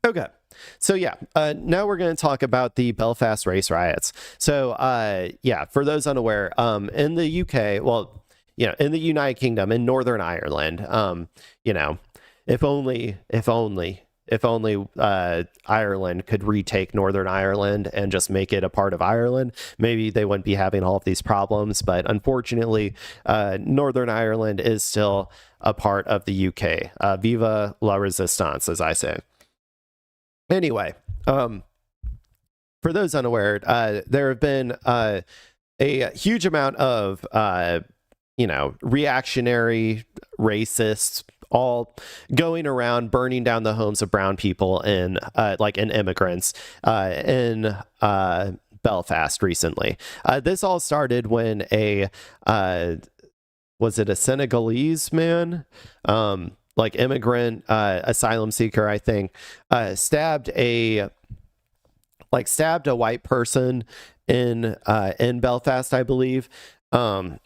Okay. So yeah, now we're going to talk about the Belfast race riots. So yeah, for those unaware, in the UK, well, in the United Kingdom, in Northern Ireland, you know, if only Ireland could retake Northern Ireland and just make it a part of Ireland, maybe they wouldn't be having all of these problems. But unfortunately, Northern Ireland is still a part of the UK. Viva la resistance, as I say. Anyway, for those unaware, there have been a huge amount of reactionary racists all going around burning down the homes of brown people and immigrants in Belfast recently. This all started when was it a Senegalese man, immigrant asylum seeker, I think, stabbed a white person in Belfast, I believe. And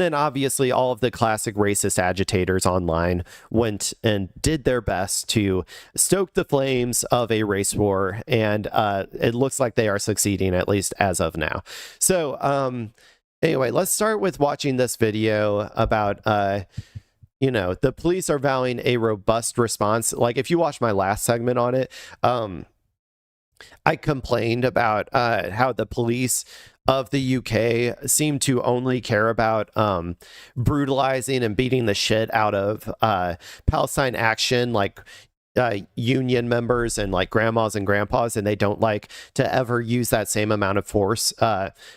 then obviously all of the classic racist agitators online went and did their best to stoke the flames of a race war. And it looks like they are succeeding, at least as of now. So anyway, let's start with watching this video about, the police are vowing a robust response. Like, if you watch my last segment on it, I complained about how the police of the UK seem to only care about brutalizing and beating the shit out of Palestine Action, union members and grandmas and grandpas, and they don't like to ever use that same amount of force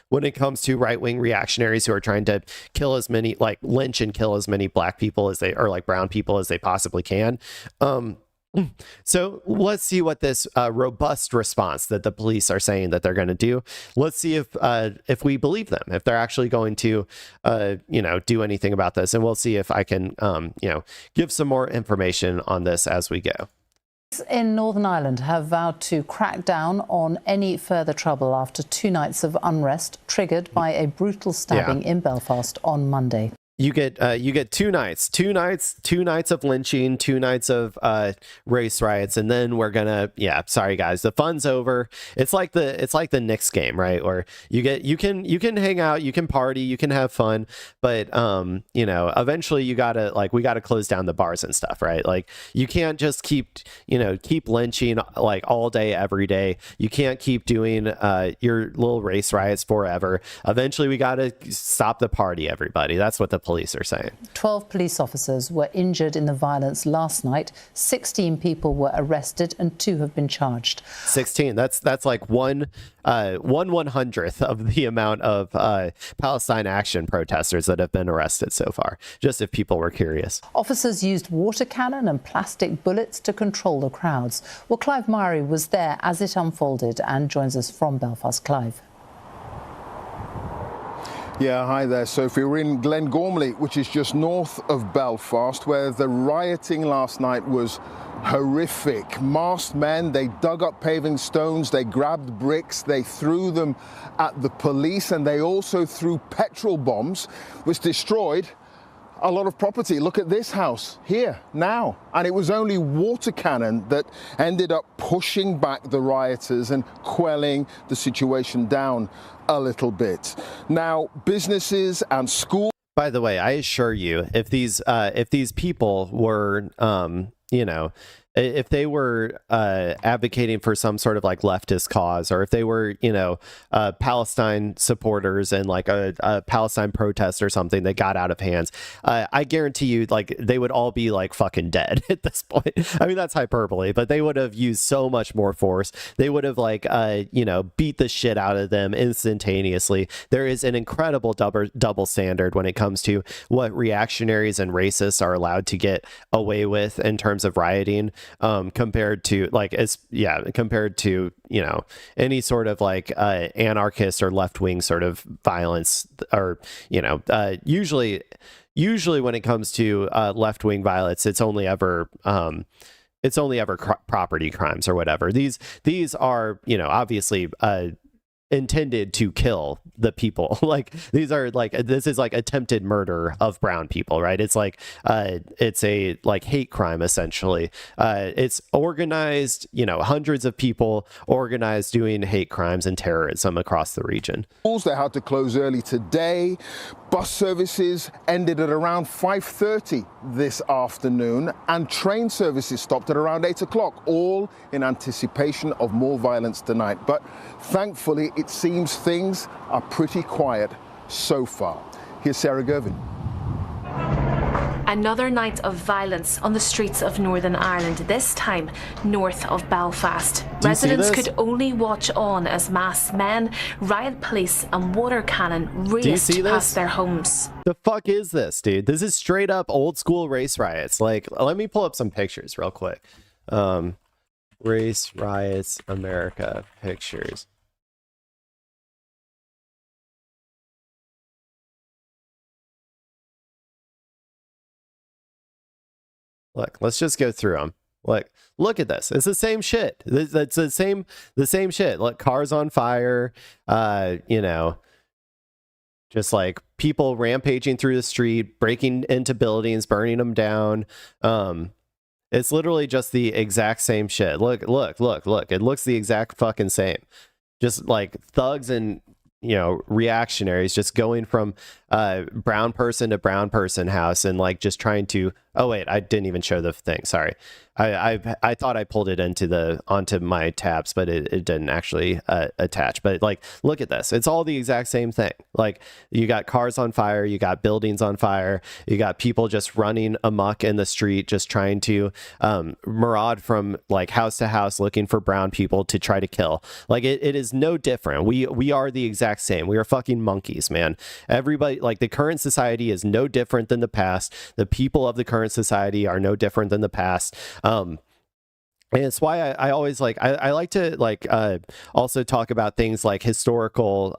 when it comes to right-wing reactionaries who are trying to kill as many, lynch and kill as many black people as they, or brown people as they possibly can. So let's see what this robust response that the police are saying that they're going to do. Let's see if we believe them, if they're actually going to, do anything about this. And we'll see if I can, give some more information on this as we go. In Northern Ireland have vowed to crack down on any further trouble after 2 nights of unrest triggered by a brutal stabbing in Belfast on Monday. You get 2 nights of lynching, 2 nights of race riots, and then we're gonna, sorry guys, the fun's over. It's like the Knicks game, right? Or you can hang out, you can party, you can have fun, but eventually we gotta close down the bars and stuff, right? Like, you can't just keep lynching all day every day. You can't keep doing your little race riots forever. Eventually we gotta stop the party, everybody. That's what the police are saying. 12 police officers were injured in the violence last night. 16 people were arrested and 2 have been charged. 16. That's like one 1/100th of the amount of Palestine Action protesters that have been arrested so far, just if people were curious. Officers used water cannon and plastic bullets to control the crowds. Well, Clive Murray was there as it unfolded and joins us from Belfast. Clive. Yeah, hi there, Sophie. We're in Glengormley, which is just north of Belfast, where the rioting last night was horrific. Masked men, they dug up paving stones, they grabbed bricks, they threw them at the police, and they also threw petrol bombs, which destroyed a lot of property. Look at this house here now. And it was only water cannon that ended up pushing back the rioters and quelling the situation down a little bit. Now, businesses and schools. By the way, I assure you, if these people were, if they were advocating for some sort of leftist cause, or if they were, Palestine supporters and a Palestine protest or something that got out of hands, I guarantee you, they would all be fucking dead at this point. I mean, that's hyperbole, but they would have used so much more force. They would have beat the shit out of them instantaneously. There is an incredible double standard when it comes to what reactionaries and racists are allowed to get away with in terms of rioting. Compared to any sort of anarchist or left-wing sort of violence, or usually when it comes to left-wing violence, it's only ever property crimes or whatever. These are obviously intended to kill the people. Like these are like, this is like attempted murder of brown people, right? It's like it's a like hate crime essentially. It's organized, you know, hundreds of people organized doing hate crimes and terrorism across the region. They had to close early today. Bus services ended at around 5:30 this afternoon, and train services stopped at around 8 o'clock, all in anticipation of more violence tonight. But thankfully, it seems things are pretty quiet so far. Here's Sarah Gervin. Another night of violence on the streets of Northern Ireland, this time north of Belfast. Residents could only watch on as masked men, riot police and water cannon raced past their homes. The fuck is this, dude? This is straight up old school race riots. Like, let me pull up some pictures real quick. Race riots America pictures. Look, let's just go through them. Look at this. It's the same shit. It's the same shit. Look, cars on fire. You know, just like people rampaging through the street, breaking into buildings, burning them down. It's literally just the exact same shit. Look. It looks the exact fucking same. Just like thugs and, you know, reactionaries just going from brown person to brown person house and like just trying to, oh wait, I didn't even show the thing, sorry. I thought I pulled it onto my tabs, but it didn't actually attach. But like, look at this. It's all the exact same thing. Like, you got cars on fire, you got buildings on fire, you got people just running amok in the street, just trying to maraud from like house to house looking for brown people to try to kill. Like, it is no different. We are the exact same. We are fucking monkeys, man. Everybody, like, the current society is no different than the past. The people of the current society are no different than the past. And it's why I always like, I like to like also talk about things like historical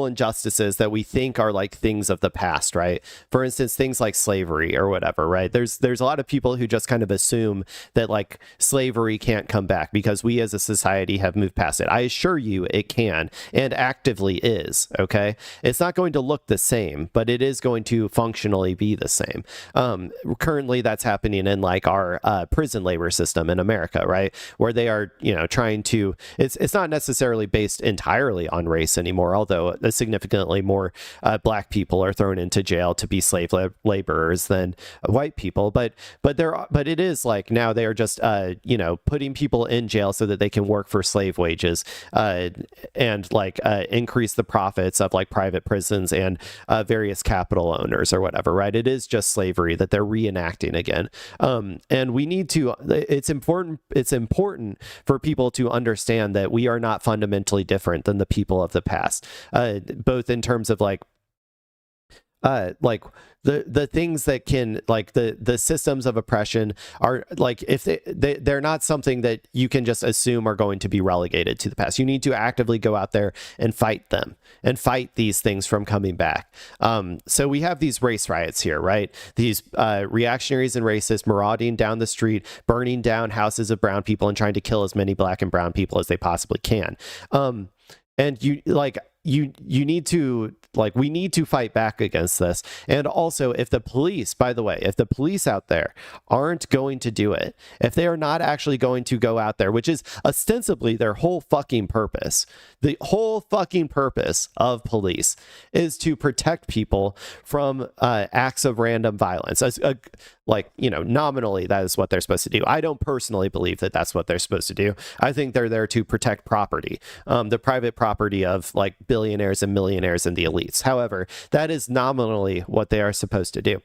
injustices that we think are like things of the past, right? For instance, things like slavery or whatever, right? There's a lot of people who just kind of assume that like slavery can't come back because we as a society have moved past it. I assure you it can, and actively is, okay? It's not going to look the same, but it is going to functionally be the same. Currently that's happening in like our prison labor system in America, right? Where they are, you know, trying to, it's not necessarily based entirely on race anymore, although significantly more black people are thrown into jail to be slave laborers than white people. But it is like now they are just you know, putting people in jail so that they can work for slave wages and like increase the profits of like private prisons and various capital owners or whatever, right? It is just slavery that they're reenacting again. And we need to, it's important for people to understand that we are not fundamentally different than the people of the past, both in terms of like the things that can, like the systems of oppression are like, if they're not something that you can just assume are going to be relegated to the past. You need to actively go out there and fight them and fight these things from coming back. So we have these race riots here, right? These reactionaries and racists marauding down the street, burning down houses of brown people and trying to kill as many black and brown people as they possibly can. And you like, you need to, like, we need to fight back against this. And also, if the police, by the way, if the police out there aren't going to do it, if they are not actually going to go out there, which is ostensibly their whole fucking purpose, the whole fucking purpose of police is to protect people from acts of random violence. Like, you know, nominally, that is what they're supposed to do. I don't personally believe that that's what they're supposed to do. I think they're there to protect property, the private property of like billionaires and millionaires and the elites. However, that is nominally what they are supposed to do.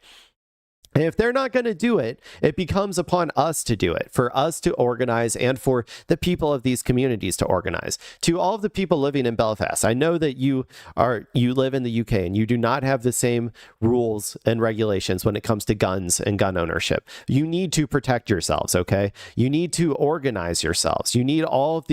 And if they're not going to do it, it becomes upon us to do it, for us to organize and for the people of these communities to organize. To all of the people living in Belfast, I know that you live in the UK and you do not have the same rules and regulations when it comes to guns and gun ownership. You need to protect yourselves, okay? You need to organize yourselves. You need all of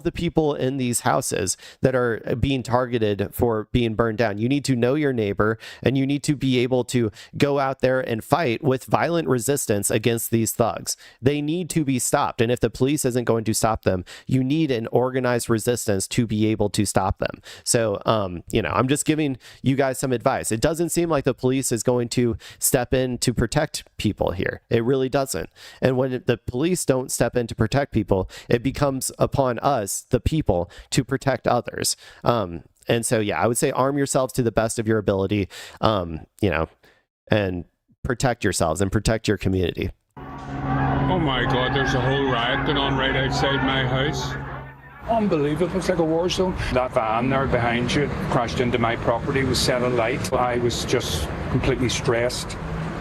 the people in these houses that are being targeted for being burned down. You need to know your neighbor, and you need to be able to go out there and and fight with violent resistance against these thugs. They need to be stopped. And if the police isn't going to stop them, you need an organized resistance to be able to stop them. So, I'm just giving you guys some advice. It doesn't seem like the police is going to step in to protect people here. It really doesn't. And when the police don't step in to protect people, it becomes upon us, the people, to protect others. And so, I would say arm yourselves to the best of your ability, and protect yourselves and protect your community. Oh my God, there's a whole riot going on right outside my house. Unbelievable, it's like a war zone. That van there behind you crashed into my property, was set alight. I was just completely stressed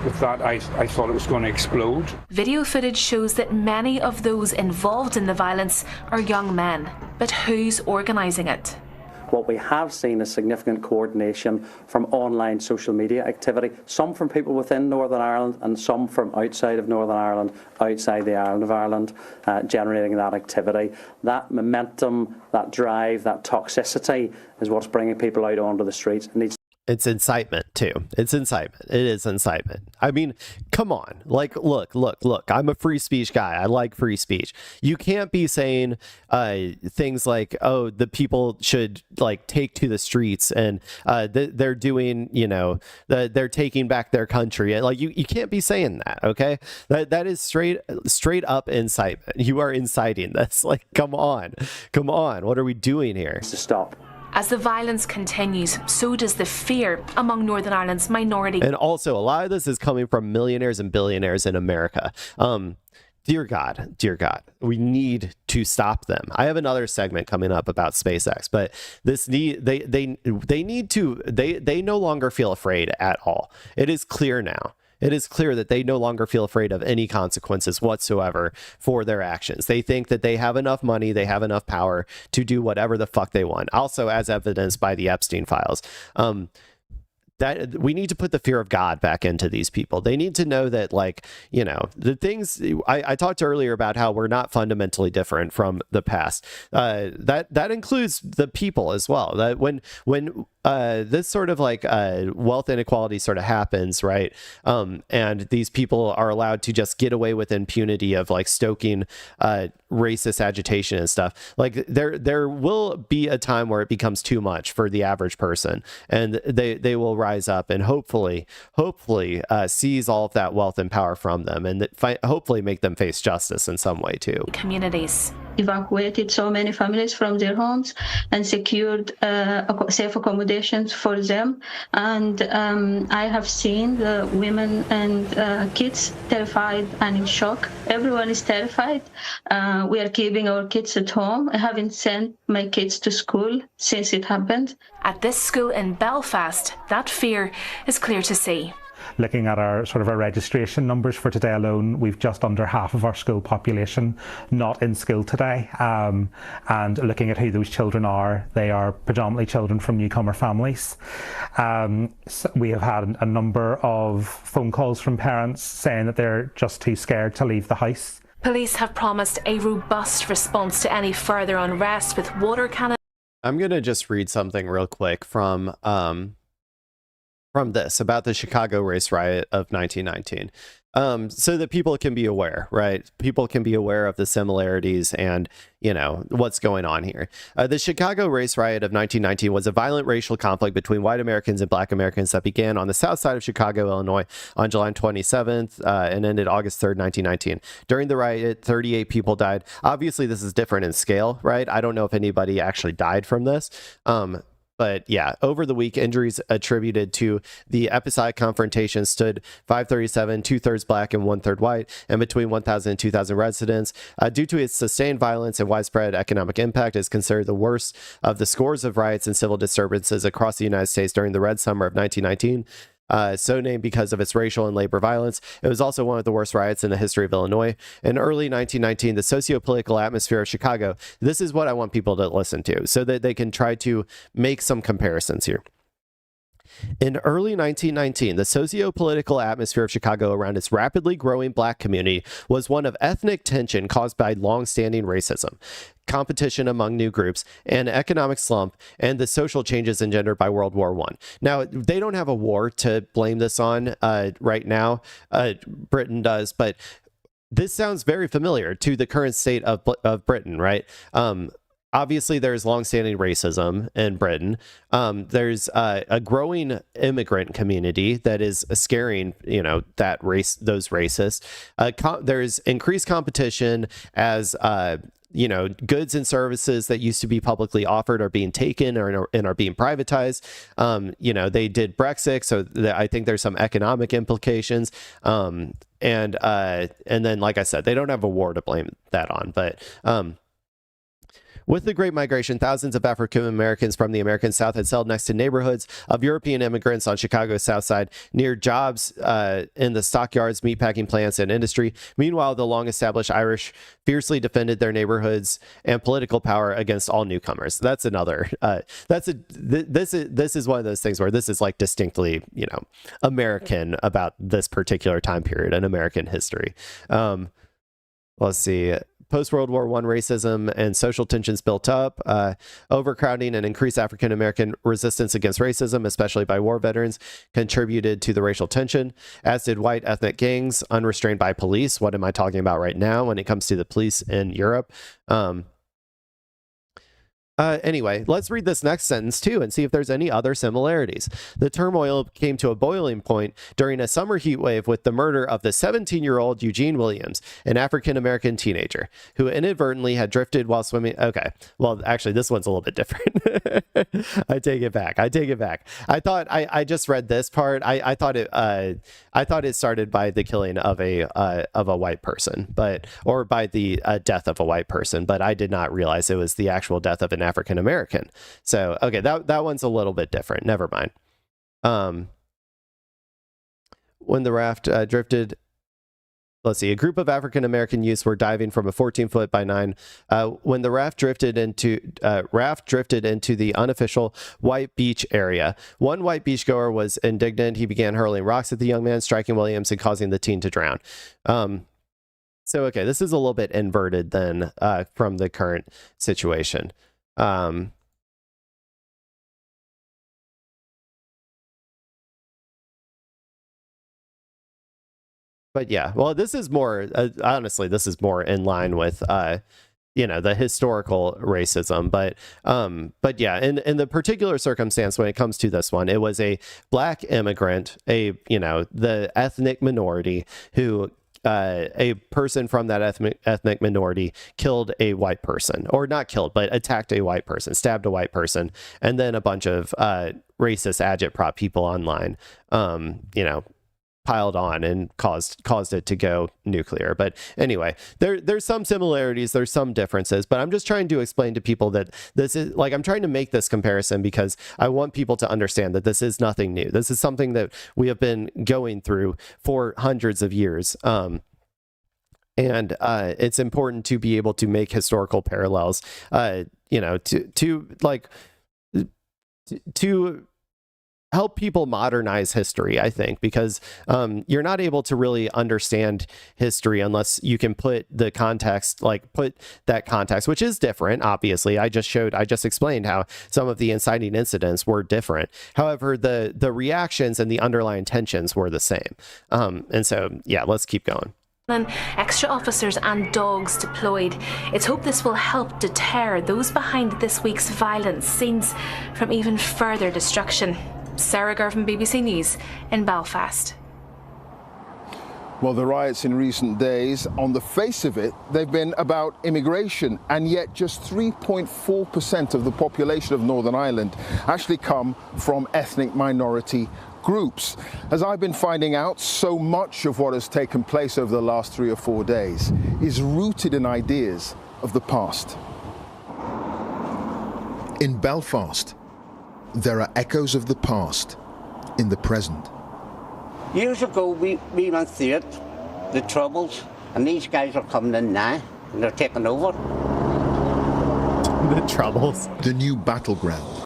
with that. I thought it was going to explode. Video footage shows that many of those involved in the violence are young men. But who's organising it? What we have seen is significant coordination from online social media activity, some from people within Northern Ireland and some from outside of Northern Ireland, outside the island of Ireland, generating that activity. That momentum, that drive, that toxicity is what's bringing people out onto the streets. It's incitement too. It's incitement. It is incitement. I mean, come on. Like, look. I'm a free speech guy. I like free speech. You can't be saying things like, oh, the people should like take to the streets and they're doing, they're taking back their country. Like you can't be saying that. Okay. That is straight up incitement. You are inciting this. Like, come on. What are we doing here? To stop. As the violence continues, so does the fear among Northern Ireland's minority. And also, a lot of this is coming from millionaires and billionaires in America. Dear God, we need to stop them. I have another segment coming up about SpaceX, but they no longer feel afraid at all. It is clear now. It is clear that they no longer feel afraid of any consequences whatsoever for their actions. They think that they have enough money, they have enough power to do whatever the fuck they want. Also, as evidenced by the Epstein files. That we need to put the fear of God back into these people. They need to know that, the things I talked earlier about how we're not fundamentally different from the past. That includes the people as well. That when this sort of wealth inequality sort of happens, right? And these people are allowed to just get away with impunity of stoking racist agitation and stuff. There will be a time where it becomes too much for the average person, and they will rise up and hopefully seize all of that wealth and power from them, and hopefully make them face justice in some way too. Communities evacuated so many families from their homes and secured safe accommodations for them. And I have seen the women and kids terrified and in shock. Everyone is terrified. We are keeping our kids at home. I haven't sent my kids to school since it happened. At this school in Belfast, that fear is clear to see. Looking at our registration numbers for today alone, we've just under half of our school population not in school today. And looking at who those children are, they are predominantly children from newcomer families. So we have had a number of phone calls from parents saying that they're just too scared to leave the house. Police have promised a robust response to any further unrest with water cannons. I'm going to just read something real quick from this about the Chicago race riot of 1919, so that people can be aware, right? People can be aware of the similarities and, what's going on here. The Chicago race riot of 1919 was a violent racial conflict between white Americans and black Americans that began on the south side of Chicago, Illinois on July 27th and ended August 3rd, 1919. During the riot, 38 people died. Obviously, this is different in scale, right? I don't know if anybody actually died from this. But yeah, over the week, injuries attributed to the episodic confrontation stood 537, 2/3 black and 1/3 white, and between 1,000 and 2,000 residents. Due to its sustained violence and widespread economic impact, is considered the worst of the scores of riots and civil disturbances across the United States during the Red Summer of 1919. So named because of its racial and labor violence. It was also one of the worst riots in the history of Illinois. In early 1919, the socio-political atmosphere of Chicago, this is what I want people to listen to so that they can try to make some comparisons here. In early 1919, the socio-political atmosphere of Chicago around its rapidly growing black community was one of ethnic tension caused by long-standing racism, competition among new groups, an economic slump, and the social changes engendered by World War I. Now, they don't have a war to blame this on right now. Britain does, but this sounds very familiar to the current state of Britain, right? Obviously, there's longstanding racism in Britain. There's a growing immigrant community that is scaring, that race, those racists. There's increased competition as goods and services that used to be publicly offered are being taken and are being privatized. They did Brexit, so I think there's some economic implications. And then, like I said, they don't have a war to blame that on, but. With the Great Migration, thousands of African Americans from the American South had settled next to neighborhoods of European immigrants on Chicago's South Side, near jobs in the stockyards, meatpacking plants, and industry. Meanwhile, the long-established Irish fiercely defended their neighborhoods and political power against all newcomers. That's another. This is one of those things where this is like distinctly, American about this particular time period in American history. Let's see. Post-World War I racism and social tensions built up. Overcrowding and increased African-American resistance against racism, especially by war veterans, contributed to the racial tension, as did white ethnic gangs unrestrained by police. What am I talking about right now when it comes to the police in Europe? Anyway, let's read this next sentence too and see if there's any other similarities. The turmoil came to a boiling point during a summer heat wave with the murder of the 17-year-old Eugene Williams, an African-American teenager who inadvertently had drifted while swimming. Okay, well, actually, this one's a little bit different. I take it back. I thought I just read this part. I thought it started by the killing of a white person, or by the death of a white person, but I did not realize it was the actual death of an African American. So, okay, that one's a little bit different. Never mind. When the raft drifted, let's see, a group of African American youths were diving from a 14-foot by 9. When the raft drifted into the unofficial white beach area, one white beachgoer was indignant. He began hurling rocks at the young man, striking Williams and causing the teen to drown. So, okay, this is a little bit inverted then from the current situation. But yeah, well, this is more, honestly, this is more in line with, the historical racism. But yeah, in the particular circumstance, when it comes to this one, it was a black immigrant, the ethnic minority who, a person from that ethnic minority killed a white person, or not killed, but attacked a white person, stabbed a white person, and then a bunch of racist agitprop people online, piled on and caused it to go nuclear. But anyway, there's some similarities, there's some differences, but I'm just trying to explain to people that this is like, I'm trying to make this comparison because I want people to understand that this is nothing new. This is something that we have been going through for hundreds of years. And it's important to be able to make historical parallels, to help people modernize history, I think, because you're not able to really understand history unless you can put the context, put that context, which is different, obviously. I just explained how some of the inciting incidents were different. However, the reactions and the underlying tensions were the same. And so, yeah, let's keep going. And extra officers and dogs deployed. It's hoped this will help deter those behind this week's violent scenes from even further destruction. Sarah Gervin, BBC News in Belfast. Well, the riots in recent days, on the face of it, they've been about immigration, and yet just 3.4% of the population of Northern Ireland actually come from ethnic minority groups. As I've been finding out, so much of what has taken place over the last 3 or 4 days is rooted in ideas of the past. In Belfast, there are echoes of the past in the present. Years ago, we went through it, the Troubles, and these guys are coming in now, and they're taking over. The Troubles? The new battleground.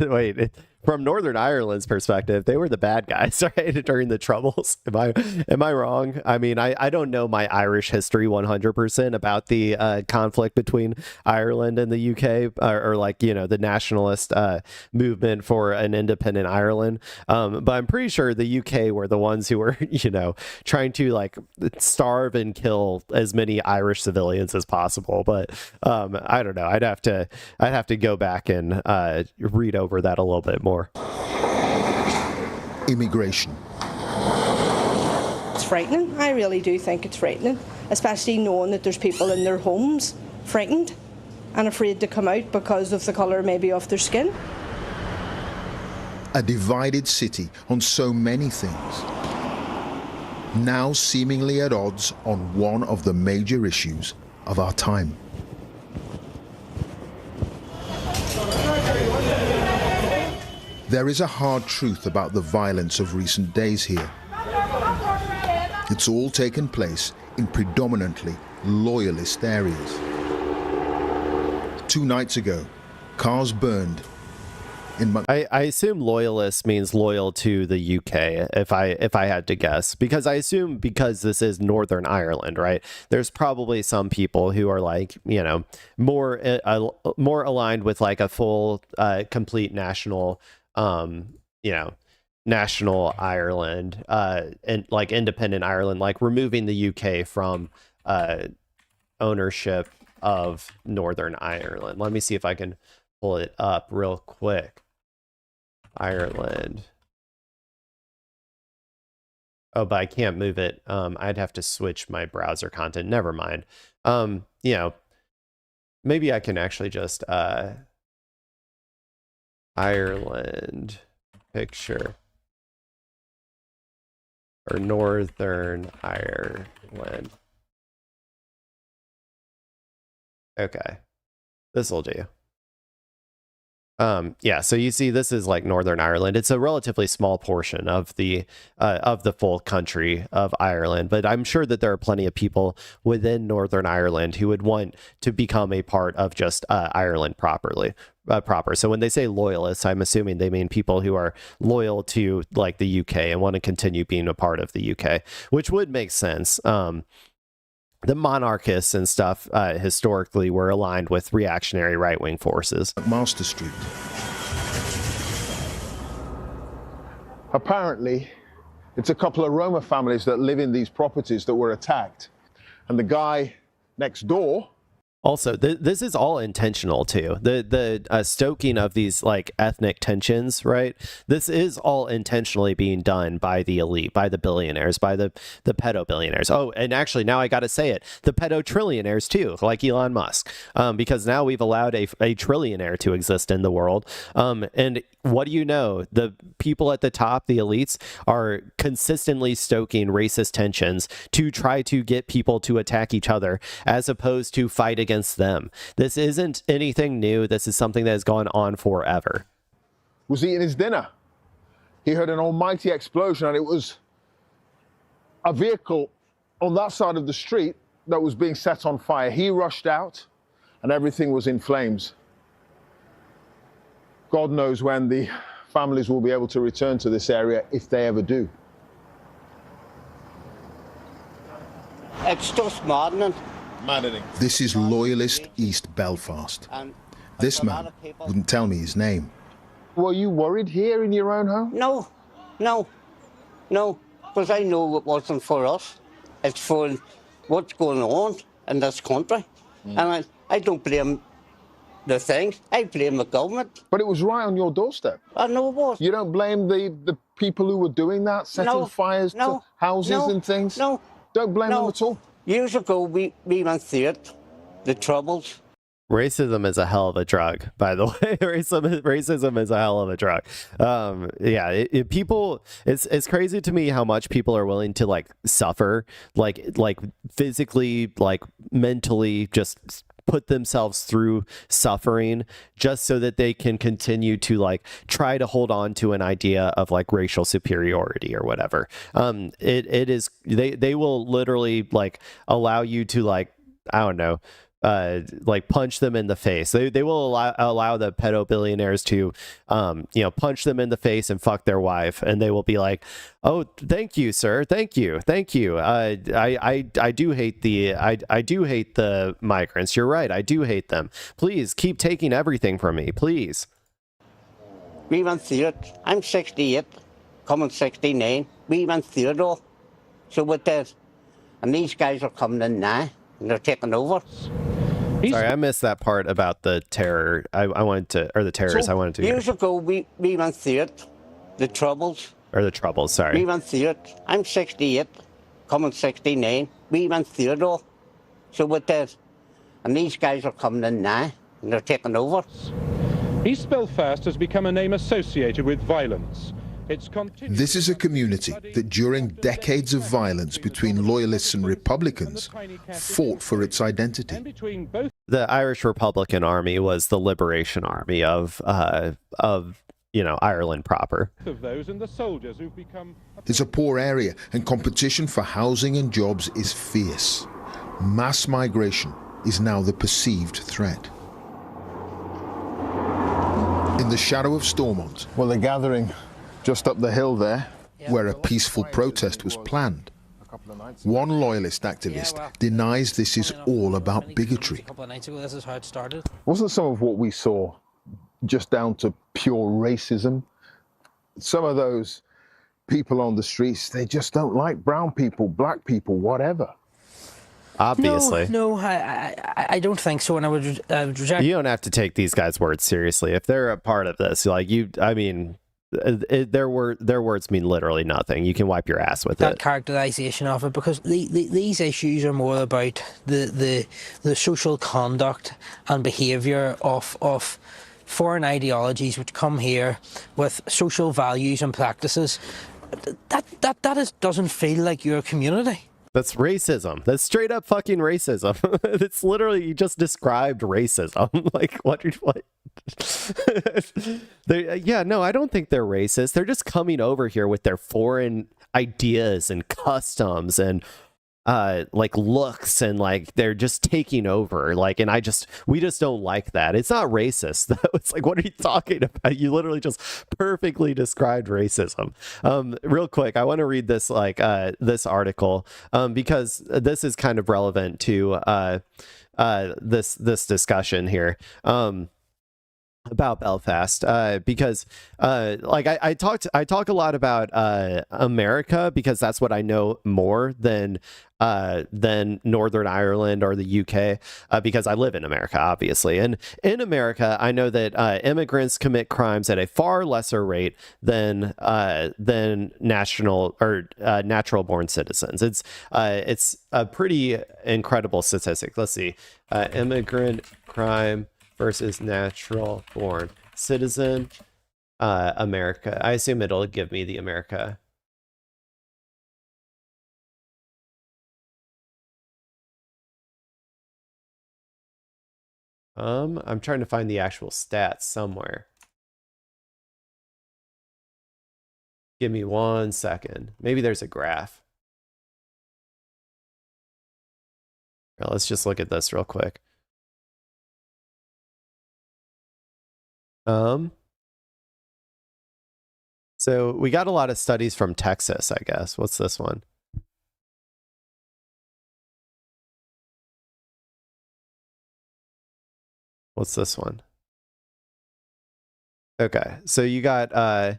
Wait, from Northern Ireland's perspective, they were the bad guys, right, during the Troubles. Am I wrong? I mean, I don't know my Irish history 100% about the conflict between Ireland and the UK, or like, you know, the nationalist movement for an independent Ireland. But I'm pretty sure the UK were the ones who were, you know, trying to like starve and kill as many Irish civilians as possible. But I don't know. I'd have to go back and read over that a little bit more. Immigration. It's frightening. I really do think it's frightening, especially knowing that there's people in their homes frightened and afraid to come out because of the colour maybe of their skin. A divided city on so many things, now seemingly at odds on one of the major issues of our time. There is a hard truth about the violence of recent days here. It's all taken place in predominantly loyalist areas. 2 nights ago, cars burned in I assume loyalist means loyal to the UK, if I had to guess, because I assume because this is Northern Ireland, right? There's probably some people who are like, you know, more aligned with like a full, complete national, you know, national Ireland, and like independent Ireland, like removing the UK from ownership of Northern Ireland. Let me see if I can pull it up real quick. Ireland. Oh, but I can't move it. I'd have to switch my browser content. Never mind. You know, maybe I can actually just Ireland picture, or Northern Ireland. Okay, this will do. Yeah, so you see this is like Northern Ireland. It's a relatively small portion of the full country of Ireland, but I'm sure that there are plenty of people within Northern Ireland who would want to become a part of just Ireland proper. So when they say loyalists, I'm assuming they mean people who are loyal to like the UK and want to continue being a part of the UK, which would make sense. The monarchists and stuff historically were aligned with reactionary right-wing forces. Master Street. Apparently, it's a couple of Roma families that live in these properties that were attacked. And the guy next door... Also, this is all intentional too. The stoking of these like ethnic tensions, right? This is all intentionally being done by the elite, by the billionaires, by the pedo billionaires. Oh, and actually now I got to say it, the pedo trillionaires too, like Elon Musk, because now we've allowed a trillionaire to exist in the world. And what do you know? The people at the top, the elites, are consistently stoking racist tensions to try to get people to attack each other, as opposed to fight against them. This isn't anything new. This is something that has gone on forever. Was eating his dinner. He heard an almighty explosion, and it was a vehicle on that side of the street that was being set on fire. He rushed out, and everything was in flames. God knows when the families will be able to return to this area, if they ever do. It's just maddening. This is Loyalist East Belfast. This man wouldn't tell me his name. Were you worried here in your own home? No, because I know it wasn't for us. It's for what's going on in this country. And I don't blame the things, I blame the government. But it was right on your doorstep. I know it was. You don't blame the people who were doing that, setting fires to houses and things? No. Don't blame them at all? Years ago, we went through it, the Troubles. Racism is a hell of a drug, by the way. Racism is a hell of a drug. Yeah, it's crazy to me how much people are willing to like suffer, like physically, like mentally, just put themselves through suffering just so that they can continue to like try to hold on to an idea of like racial superiority or whatever. It is, they will literally like allow you to like, I don't know, like punch them in the face. They will allow the pedo billionaires to punch them in the face and fuck their wife, and they will be like, oh, thank you, sir, thank you. I do hate the migrants. You're right, I do hate them. Please keep taking everything from me, please. We went through it. I'm 68, coming 69. We went through it all. So with that, and these guys are coming in now, and they're taking over. Sorry, I missed that part about the terror. I wanted to, or the terrorists. So I wanted to. Years ago, we went through it, the troubles. Or the troubles, sorry. We went through it. I'm 68, coming 69. We went through it all. So with that, and these guys are coming in now, and they're taking over. East Belfast has become a name associated with violence. This is a community that during decades of violence between loyalists and Republicans fought for its identity. The Irish Republican Army was the liberation army of Ireland proper. It's a poor area, and competition for housing and jobs is fierce. Mass migration is now the perceived threat. In the shadow of Stormont, well, they're gathering just up the hill there, where a peaceful protest was planned, one loyalist activist denies this is all about bigotry. A couple of nights ago, this is how it started. Wasn't some of what we saw just down to pure racism? Some of those people on the streets, they just don't like brown people, black people, whatever. Obviously. No, I don't think so, and I would reject. You don't have to take these guys' words seriously. If they're a part of this, their words mean literally nothing. You can wipe your ass with that it. Characterization of it, because these issues are more about the social conduct and behaviour of foreign ideologies which come here with social values and practices. That doesn't feel like your community. That's racism. That's straight up fucking racism. It's literally, you just described racism. Like, what? I don't think they're racist. They're just coming over here with their foreign ideas and customs and looks, and like they're just taking over. We just don't like that. It's not racist. It's like, what are you talking about? You literally just perfectly described racism. Real quick, I want to read this this article because this is kind of relevant to this discussion here. About Belfast, because I talk a lot about America because that's what I know more than Northern Ireland or the UK, because I live in America, obviously. And in America, I know that immigrants commit crimes at a far lesser rate than national or natural born citizens. It's a pretty incredible statistic. Let's see, immigrant crime versus natural born citizen, America. I assume it'll give me the America. I'm trying to find the actual stats somewhere. Give me 1 second. Maybe there's a graph. Now, let's just look at this real quick. So we got a lot of studies from Texas, I guess. What's this one? What's this one? Okay, so you got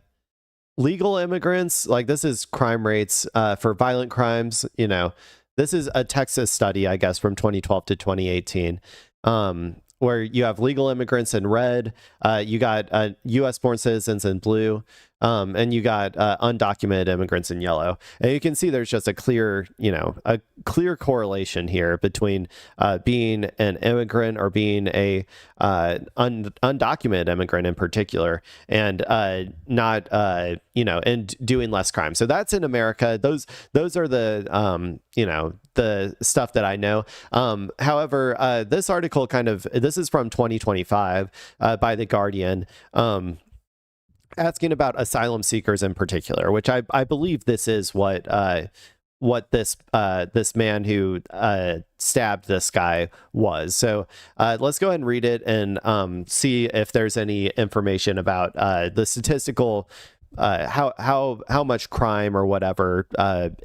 legal immigrants. Like, this is crime rates for violent crimes. This is a Texas study, I guess, from 2012 to 2018. Where you have legal immigrants in red, you got U.S. born citizens in blue, and you got undocumented immigrants in yellow. And you can see there's just a clear correlation here between being an immigrant or being a undocumented immigrant in particular, and not and doing less crime. So that's in America. Those are the the stuff that I know. However, this article this is from 2025 by The Guardian, asking about asylum seekers in particular, which I believe this is what what this this man who stabbed this guy was. So let's go ahead and read it and see if there's any information about the statistical how much crime or whatever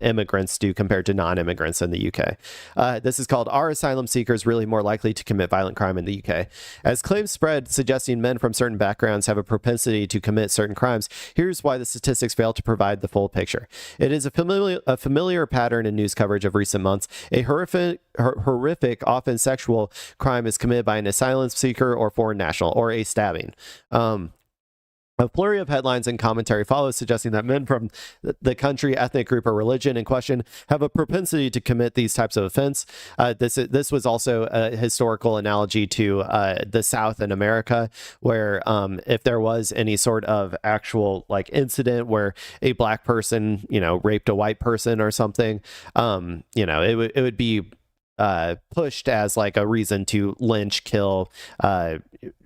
immigrants do compared to non-immigrants in the UK. This is called "Are Asylum Seekers Really More Likely to Commit Violent Crime in the UK?" As claims spread suggesting men from certain backgrounds have a propensity to commit certain crimes, here's why the statistics fail to provide the full picture. It is a familiar pattern in news coverage of recent months. A horrific, often sexual crime is committed by an asylum seeker or foreign national, or a stabbing. A flurry of headlines and commentary follows suggesting that men from the country, ethnic group, or religion in question have a propensity to commit these types of offense. This was also a historical analogy to the South in America, where if there was any sort of actual like incident where a black person, raped a white person or something, it would be pushed as like a reason to lynch, kill,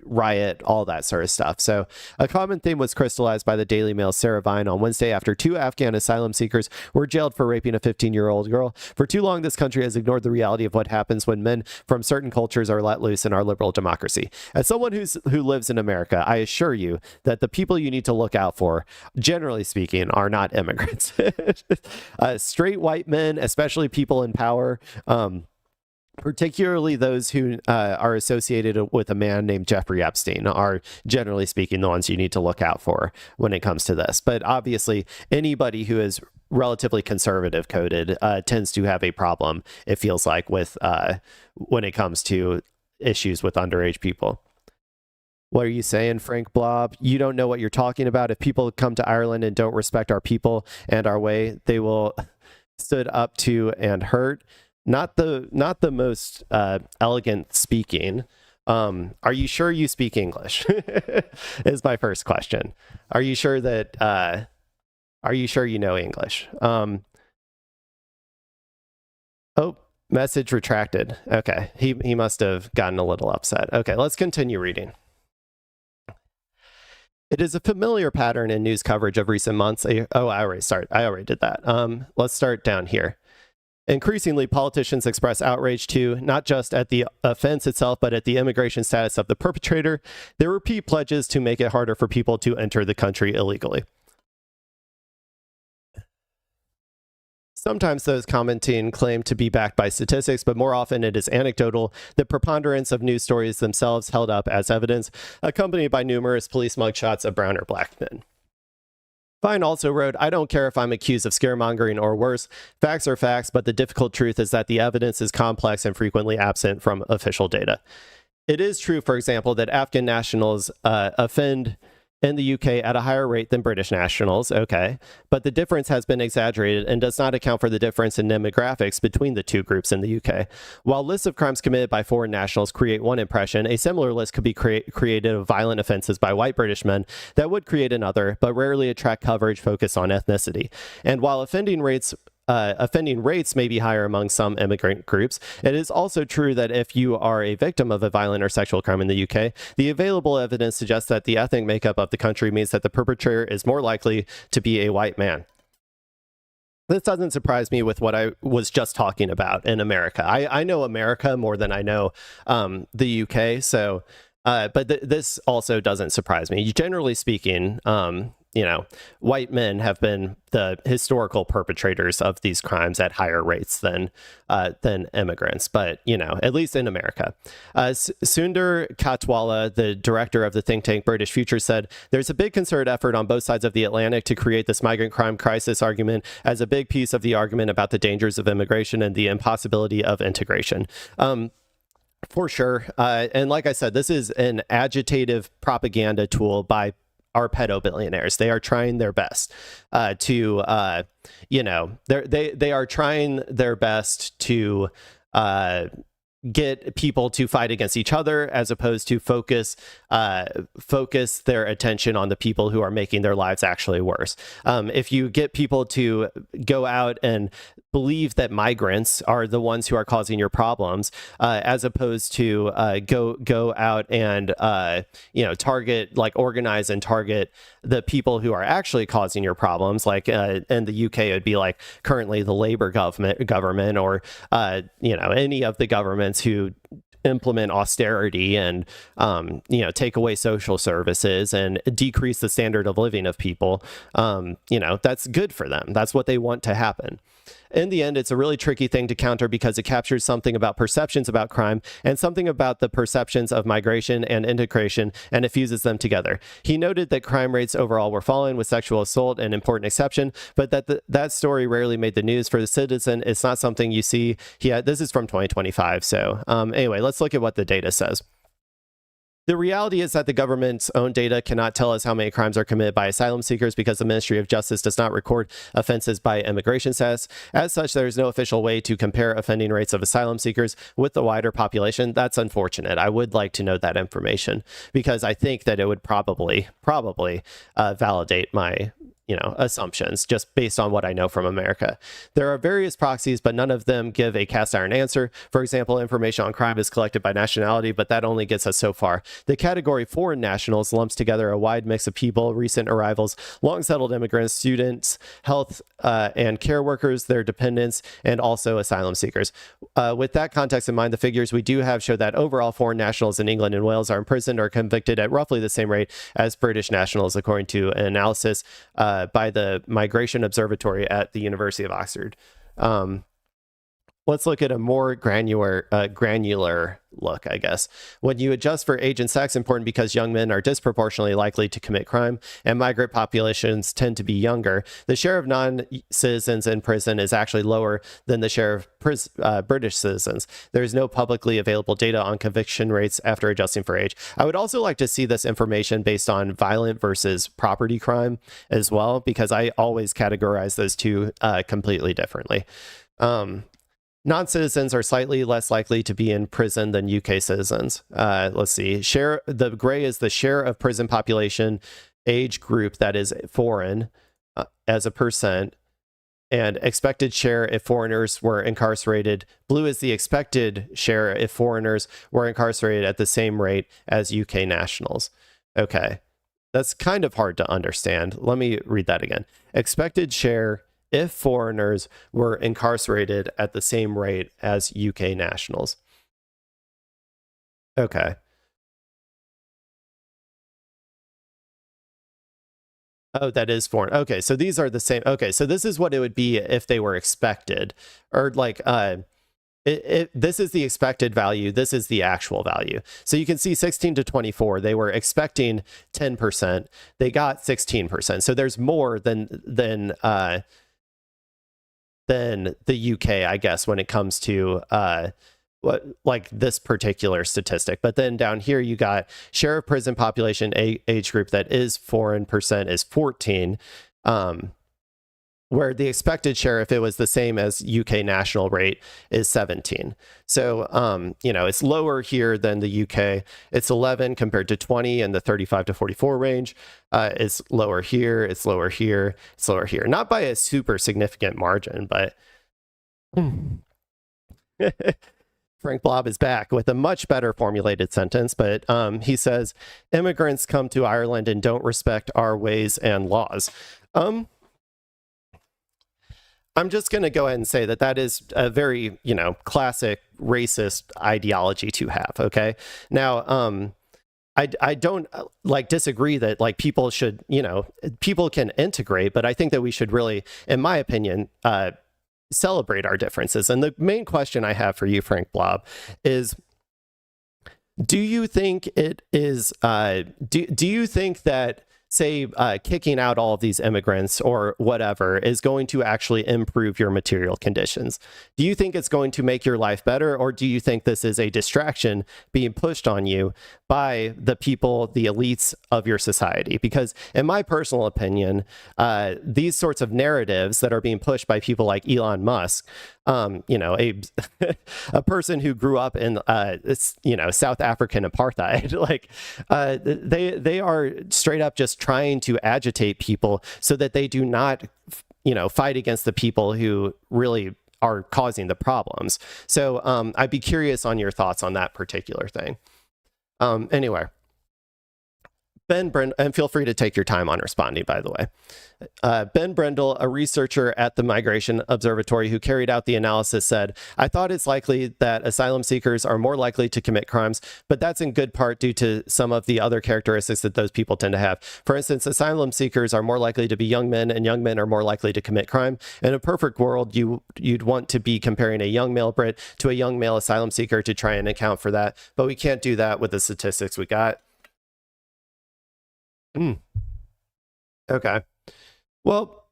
riot, all that sort of stuff. So a common theme was crystallized by the Daily Mail's Sarah Vine on Wednesday after 2 Afghan asylum seekers were jailed for raping a 15-year-old girl. For too long, this country has ignored the reality of what happens when men from certain cultures are let loose in our liberal democracy. As someone who lives in America, I assure you that the people you need to look out for, generally speaking, are not immigrants. Straight white men, especially people in power, particularly those who are associated with a man named Jeffrey Epstein, are generally speaking the ones you need to look out for when it comes to this. But obviously, anybody who is relatively conservative coded tends to have a problem, it feels like, with when it comes to issues with underage people. What are you saying, Frank Blob? You don't know what you're talking about. If people come to Ireland and don't respect our people and our way, they will stood up to and hurt. Not the most elegant speaking. Are you sure you speak English? Is my first question. Are you sure that are you sure you know English? Oh, message retracted. Okay. He must have gotten a little upset. Okay, let's continue reading. It is a familiar pattern in news coverage of recent months. I already did that. Let's start down here. Increasingly, politicians express outrage too, not just at the offense itself, but at the immigration status of the perpetrator. They repeat pledges to make it harder for people to enter the country illegally. Sometimes those commenting claim to be backed by statistics, but more often it is anecdotal. The preponderance of news stories themselves held up as evidence, accompanied by numerous police mugshots of brown or black men. Vine also wrote, "I don't care if I'm accused of scaremongering or worse. Facts are facts, but the difficult truth is that the evidence is complex and frequently absent from official data. It is true, for example, that Afghan nationals offend in the UK at a higher rate than British nationals, okay, but the difference has been exaggerated and does not account for the difference in demographics between the two groups in the UK. While lists of crimes committed by foreign nationals create one impression, a similar list could be created of violent offenses by white British men that would create another, but rarely attract coverage focused on ethnicity. And while offending rates may be higher among some immigrant groups, it is also true that if you are a victim of a violent or sexual crime in the UK, the available evidence suggests that the ethnic makeup of the country means that the perpetrator is more likely to be a white man." This doesn't surprise me with what I was just talking about in America. I know America more than I know the UK, so but this also doesn't surprise me. Generally speaking, white men have been the historical perpetrators of these crimes at higher rates than immigrants, but, at least in America. Sundar Katwala, the director of the think tank British Future, said, "There's a big concerted effort on both sides of the Atlantic to create this migrant crime crisis argument as a big piece of the argument about the dangers of immigration and the impossibility of integration." For sure. And like I said, this is an agitative propaganda tool by our pedo billionaires. They are trying their best they are trying their best to get people to fight against each other as opposed to focus their attention on the people who are making their lives actually worse. If you get people to go out and believe that migrants are the ones who are causing your problems, as opposed to go out and organize and target the people who are actually causing your problems, like in the UK it would be like currently the Labour government or any of the governments who implement austerity and take away social services and decrease the standard of living of people. That's good for them. That's what they want to happen. In the end, it's a really tricky thing to counter because it captures something about perceptions about crime and something about the perceptions of migration and integration, and it fuses them together. He noted that crime rates overall were falling, with sexual assault an important exception, but that story rarely made the news. For the citizen, it's not something you see. This is from 2025. So anyway, let's look at what the data says. The reality is that the government's own data cannot tell us how many crimes are committed by asylum seekers because the Ministry of Justice does not record offenses by immigration status. As such, there is no official way to compare offending rates of asylum seekers with the wider population. That's unfortunate. I would like to know that information because I think that it would probably validate my assumptions just based on what I know from America. There are various proxies, but none of them give a cast iron answer. For example, information on crime is collected by nationality, but that only gets us so far. The category foreign nationals lumps together a wide mix of people: recent arrivals, long settled immigrants, students, health and care workers, their dependents, and also asylum seekers. With that context in mind, the figures we do have show that overall foreign nationals in England and Wales are imprisoned or convicted at roughly the same rate as British nationals, according to an analysis by the Migration Observatory at the University of Oxford. Let's look at a more granular look, I guess. When you adjust for age and sex, important because young men are disproportionately likely to commit crime and migrant populations tend to be younger, the share of non-citizens in prison is actually lower than the share of British citizens. There's no publicly available data on conviction rates after adjusting for age. I would also like to see this information based on violent versus property crime as well, because I always categorize those two completely differently. Non-citizens are slightly less likely to be in prison than UK citizens. Let's see. The gray is the share of prison population age group that is foreign as a percent, and expected share if foreigners were incarcerated. Blue is the expected share if foreigners were incarcerated at the same rate as UK nationals. Okay, that's kind of hard to understand. Let me read that again. Expected share if foreigners were incarcerated at the same rate as UK nationals. Okay. Oh, that is foreign. Okay, so these are the same. Okay, so this is what it would be if they were expected, or like this is the expected value. This is the actual value. So you can see 16 to 24, they were expecting 10%. They got 16%. So there's more than the UK, I guess, when it comes to like this particular statistic. But then down here, you got share of prison population age group that is foreign percent is 14, where the expected share, if it was the same as UK national rate, is 17. So, it's lower here than the UK. It's 11 compared to 20 in the 35 to 44 range. It's lower here. It's lower here. It's lower here. Not by a super significant margin, but Frank Blob is back with a much better formulated sentence. But he says, immigrants come to Ireland and don't respect our ways and laws. I'm just going to go ahead and say that is a very, classic racist ideology to have. Okay. Now, I don't disagree that people should, people can integrate, but I think that we should really, in my opinion, celebrate our differences. And the main question I have for you, Frank Blob, is, do you think it is, do you think that, say, kicking out all of these immigrants or whatever is going to actually improve your material conditions? Do you think it's going to make your life better, or do you think this is a distraction being pushed on you by the people, the elites of your society? Because in my personal opinion, these sorts of narratives that are being pushed by people like Elon Musk you know, a a person who grew up in you know, South African apartheid. Like they are straight up just trying to agitate people so that they do not, you know, fight against the people who really are causing the problems. So I'd be curious on your thoughts on that particular thing. Anyway, Ben Brendel, and feel free to take your time on responding, by the way. Ben Brendel, a researcher at the Migration Observatory who carried out the analysis, said, "I thought it's likely that asylum seekers are more likely to commit crimes, but that's in good part due to some of the other characteristics that those people tend to have. For instance, asylum seekers are more likely to be young men, and young men are more likely to commit crime. In a perfect world, you'd want to be comparing a young male Brit to a young male asylum seeker to try and account for that, but we can't do that with the statistics we got." Okay. Well,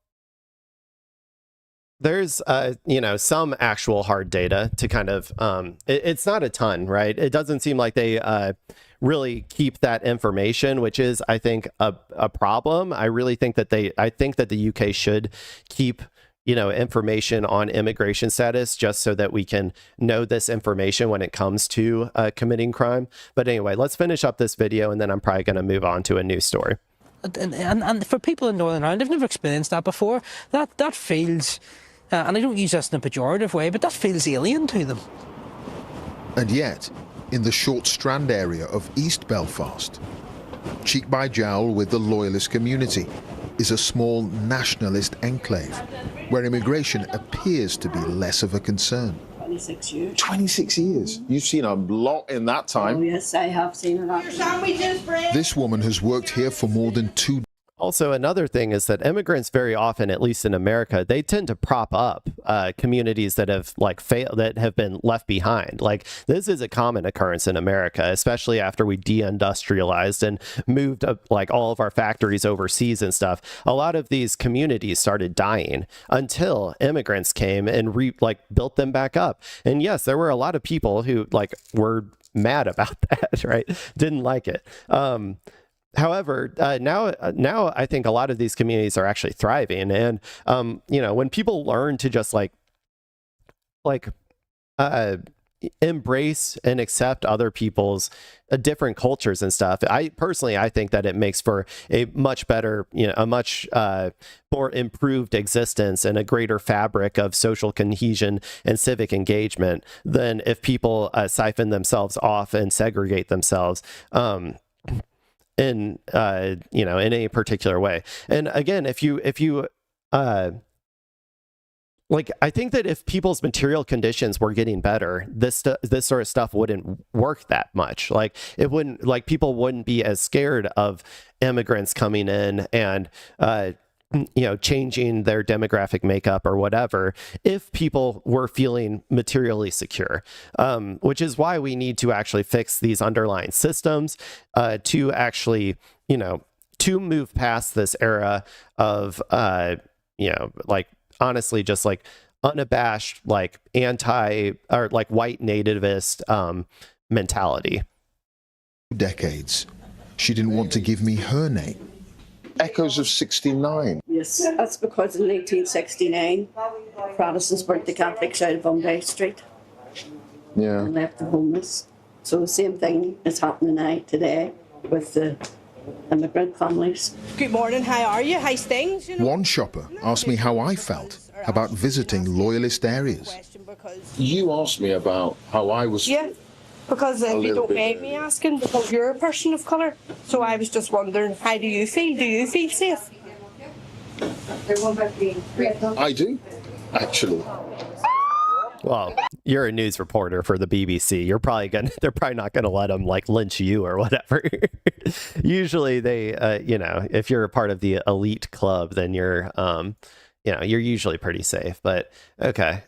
there's, you know, some actual hard data to kind of, it's not a ton, right? It doesn't seem like they really keep that information, which is, I think, a problem. I really think that I think that the UK should keep, you know, information on immigration status just so that we can know this information when it comes to committing crime. But anyway, let's finish up this video and then I'm probably going to move on to a new story. And for people in Northern Ireland, they've never experienced that before. That feels, and I don't use this in a pejorative way, but that feels alien to them. And yet, in the Short Strand area of East Belfast, cheek by jowl with the loyalist community, is a small nationalist enclave where immigration appears to be less of a concern. 26 years. 26 years. You've seen a lot in that time. Oh, yes, I have seen a lot. This woman has worked here for more than 2 Also, another thing is that immigrants very often, at least in America, they tend to prop up communities that have like failed, that have been left behind. Like this is a common occurrence in America, especially after we deindustrialized and moved like all of our factories overseas and stuff. A lot of these communities started dying until immigrants came and built them back up. And yes, there were a lot of people who like were mad about that, right? Didn't like it. However, now I think a lot of these communities are actually thriving, and you know, when people learn to just embrace and accept other people's different cultures and stuff, I think that it makes for a much better, you know, a much more improved existence and a greater fabric of social cohesion and civic engagement than if people siphon themselves off and segregate themselves. In you know, in a particular way. And again, if you like, I think that if people's material conditions were getting better, this sort of stuff wouldn't work that much. Like it wouldn't, like people wouldn't be as scared of immigrants coming in and you know, changing their demographic makeup or whatever, if people were feeling materially secure, which is why we need to actually fix these underlying systems to actually, you know, to move past this era of, you know, like honestly, just like unabashed, like anti or like white nativist mentality. Decades. She didn't want to give me her name. Echoes of 69. Yes, that's because in 1869, Protestants burnt the Catholics out of Bombay Street. Yeah. And left them homeless. So the same thing is happening now today with the immigrant families. Good morning, how are you? How's things? You know? One shopper asked me how I felt about visiting loyalist areas. You asked me about how I was. Yeah. Because if you don't mind me asking, because you're a person of colour, so I was just wondering, how do you feel? Do you feel safe? I do, actually. Well, you're a news reporter for the BBC. They're probably not gonna let them like lynch you or whatever. Usually they, you know, if you're a part of the elite club, then you're, you know, you're usually pretty safe. But okay.